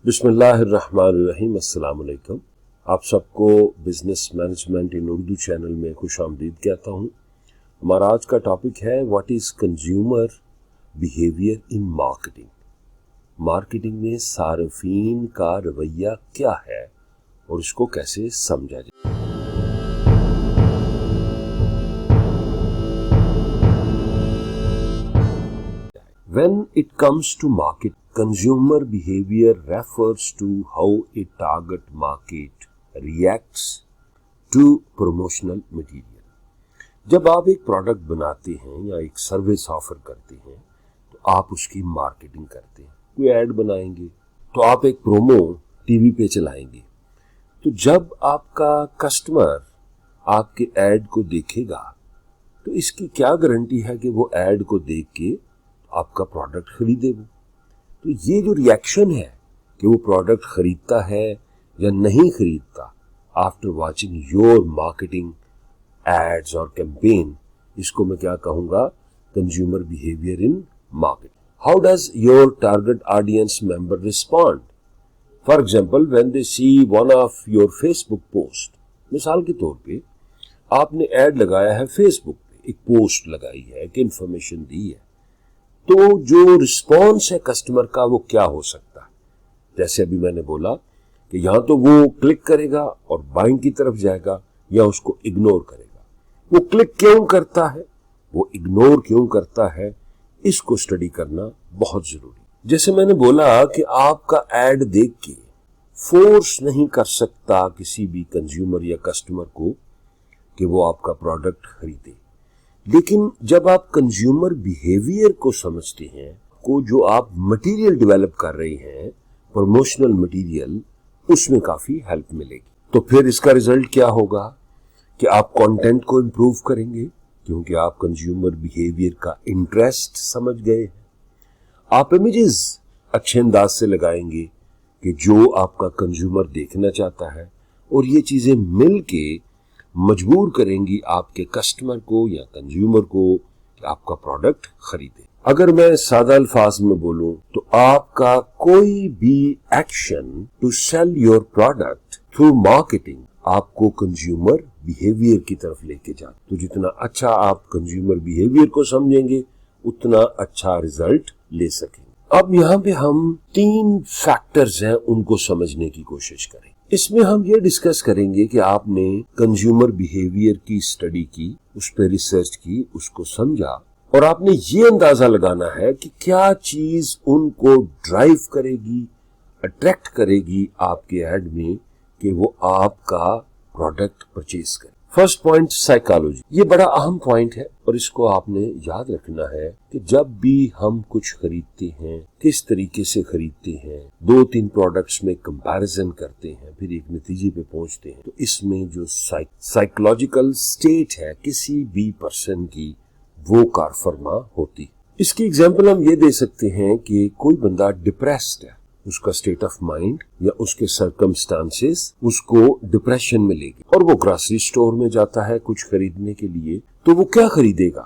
बिस्मिल्लाहिर्रहमानिर्रहीम। अस्सलाम वालेकुम। आप सबको बिजनेस मैनेजमेंट इन उर्दू चैनल में खुश आमदीद कहता हूँ। हमारा आज का टॉपिक है what is consumer behaviour in marketing. Marketing में सार्फिन का रवैया क्या है और इसको कैसे समझा जाए। When it comes to market, consumer behavior refers to how a target market reacts to promotional material. जब आप एक प्रोडक्ट बनाते हैं या एक सर्विस ऑफर करते हैं तो आप उसकी मार्केटिंग करते हैं। कोई ऐड बनाएंगे तो आप एक प्रोमो टीवी पे चलाएंगे। तो जब आपका कस्टमर आपके ऐड को देखेगा तो इसकी क्या गारंटी है कि वो ऐड को देख के आपका प्रोडक्ट खरीदे। वो तो ये जो रिएक्शन है कि वो प्रोडक्ट खरीदता है या नहीं खरीदता after watching your marketing ads और कैंपेन, इसको मैं क्या कहूंगा, consumer behaviour in market. How does your target audience member respond? For example when they see one of your Facebook post. मिसाल के तौर पे आपने ऐड लगाया है फेसबुक पे, एक पोस्ट लगाई है, एक इंफॉर्मेशन दी है, तो जो रिस्पॉन्स है कस्टमर का वो क्या हो सकता है। जैसे अभी मैंने बोला कि यहां तो वो क्लिक करेगा और बाइंग की तरफ जाएगा या उसको इग्नोर करेगा। वो क्लिक क्यों करता है, वो इग्नोर क्यों करता है, इसको स्टडी करना बहुत जरूरी। जैसे मैंने बोला कि आपका एड देख के फोर्स नहीं कर सकता किसी भी कंज्यूमर या कस्टमर को कि वो आपका प्रोडक्ट खरीदे, लेकिन जब आप कंज्यूमर बिहेवियर को समझते हैं, को जो आप मटेरियल डेवलप कर रहे हैं, प्रमोशनल मटेरियल, उसमें काफी हेल्प मिलेगी। तो फिर इसका रिजल्ट क्या होगा कि आप कंटेंट को इंप्रूव करेंगे क्योंकि आप कंज्यूमर बिहेवियर का इंटरेस्ट समझ गए हैं। आप इमेजेस अच्छे अंदाज से लगाएंगे कि जो आपका कंज्यूमर देखना चाहता है, और ये चीजें मिलके मजबूर करेंगी आपके कस्टमर को या कंज्यूमर को कि आपका प्रोडक्ट खरीदे। अगर मैं सादा अल्फाज में बोलूं तो आपका कोई भी action to sell your product through marketing आपको कंज्यूमर बिहेवियर की तरफ लेके जाए। तो जितना अच्छा आप कंज्यूमर बिहेवियर को समझेंगे उतना अच्छा रिजल्ट ले सकेंगे। अब यहाँ पे हम 3 फैक्टर्स हैं, उनको समझने की कोशिश करें। इसमें हम ये डिस्कस करेंगे कि आपने कंज्यूमर बिहेवियर की स्टडी की, उस पर रिसर्च की, उसको समझा, और आपने ये अंदाजा लगाना है कि क्या चीज उनको ड्राइव करेगी, अट्रैक्ट करेगी आपके ऐड में कि वो आपका प्रोडक्ट परचेज करें। First point, psychology. ये बड़ा अहम पॉइंट है और इसको आपने याद रखना है कि जब भी हम कुछ खरीदते हैं, किस तरीके से खरीदते हैं, 2-3 प्रोडक्ट्स में कंपैरिजन करते हैं, फिर एक नतीजे पे पहुंचते हैं, तो इसमें जो साइकोलॉजिकल स्टेट है किसी भी पर्सन की, वो कार फरमा होती। इसकी एग्जाम्पल हम ये दे सकते हैं कि कोई बंदा डिप्रेस्ड है, उसका स्टेट ऑफ माइंड या उसके सर्कमस्टांसेस उसको डिप्रेशन में लेगी, और वो ग्रोसरी स्टोर में जाता है कुछ खरीदने के लिए, तो वो क्या खरीदेगा?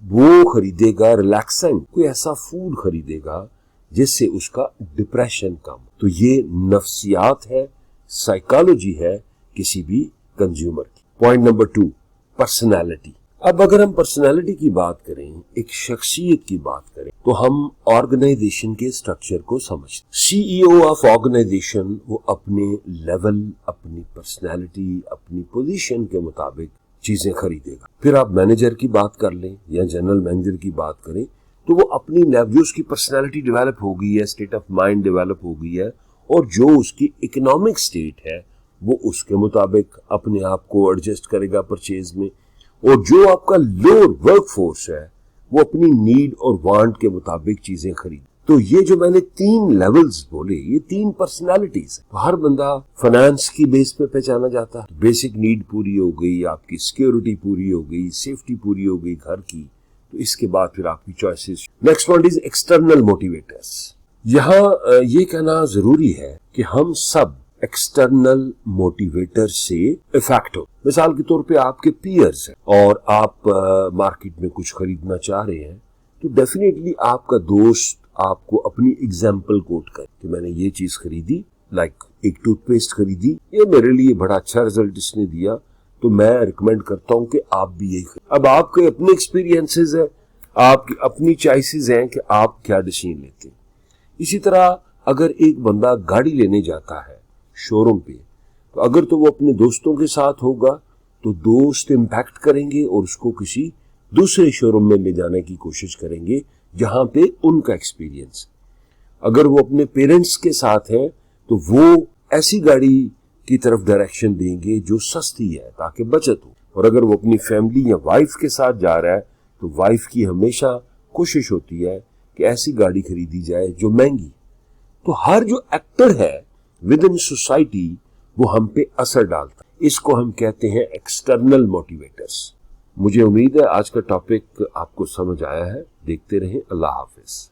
वो खरीदेगा रिलैक्सेंट, कोई ऐसा फूड खरीदेगा जिससे उसका डिप्रेशन कम। तो ये नफ्सियात है, साइकोलॉजी है किसी भी कंज्यूमर की। Point number 2, personality. अब अगर हम पर्सनैलिटी की बात करें, एक शख्सियत की बात करें, तो हम ऑर्गेनाइजेशन के स्ट्रक्चर को समझते। सीईओ ऑफ ऑर्गेनाइजेशन वो अपने लेवल, अपनी पर्सनैलिटी, अपनी पोजीशन के मुताबिक चीजें खरीदेगा। फिर आप मैनेजर की बात कर लें या जनरल मैनेजर की बात करें, तो वो अपनी लेवल, उसकी पर्सनैलिटी डेवलप हो गई है, स्टेट ऑफ माइंड डेवलप हो गई है, और जो उसकी इकोनॉमिक स्टेट है वो उसके मुताबिक अपने आप को एडजस्ट करेगा परचेज में। और जो आपका लोअर वर्क फोर्स है वो अपनी नीड और वांट के मुताबिक चीजें खरीद। तो ये जो मैंने 3 लेवल्स बोले, ये 3 पर्सनालिटीज है। तो हर बंदा फाइनेंस की बेस पे पहचाना जाता है। बेसिक नीड पूरी हो गई, आपकी सिक्योरिटी पूरी हो गई, सेफ्टी पूरी हो गई घर की, तो इसके बाद फिर आपकी choices. Next point is external motivators. यहाँ ये कहना जरूरी है कि हम सब एक्सटर्नल मोटिवेटर से इफेक्ट हो। मिसाल के तौर पे आपके पीयर्स हैं और आप मार्केट में कुछ खरीदना चाह रहे हैं, तो डेफिनेटली आपका दोस्त आपको अपनी एग्जाम्पल कोट करें कि मैंने ये चीज खरीदी, लाइक एक टूथपेस्ट खरीदी, ये मेरे लिए बड़ा अच्छा रिजल्ट इसने दिया, तो मैं रिकमेंड करता हूं कि आप भी यही खरीदें। अब आपके अपने एक्सपीरियंसेस है, आपकी अपनी चॉइसेस हैं कि आप क्या डिसीजन लेते हैं। इसी तरह अगर एक बंदा गाड़ी लेने जाता है शोरूम पे, तो अगर तो वो अपने दोस्तों के साथ होगा तो दोस्त इम्पैक्ट करेंगे और उसको किसी दूसरे शोरूम में ले जाने की कोशिश करेंगे जहां पे उनका एक्सपीरियंस। अगर वो अपने पेरेंट्स के साथ है तो वो ऐसी गाड़ी की तरफ डायरेक्शन देंगे जो सस्ती है ताकि बचत हो। और अगर वो अपनी फैमिली या वाइफ के साथ जा रहा है तो वाइफ की हमेशा कोशिश होती है कि ऐसी गाड़ी खरीदी जाए जो महंगी। तो हर जो एक्टर है विद इन सोसाइटी वो हम पे असर डालता है। इसको हम कहते हैं एक्सटर्नल मोटिवेटर्स। मुझे उम्मीद है आज का टॉपिक आपको समझ आया है। देखते रहें। अल्लाह हाफिज।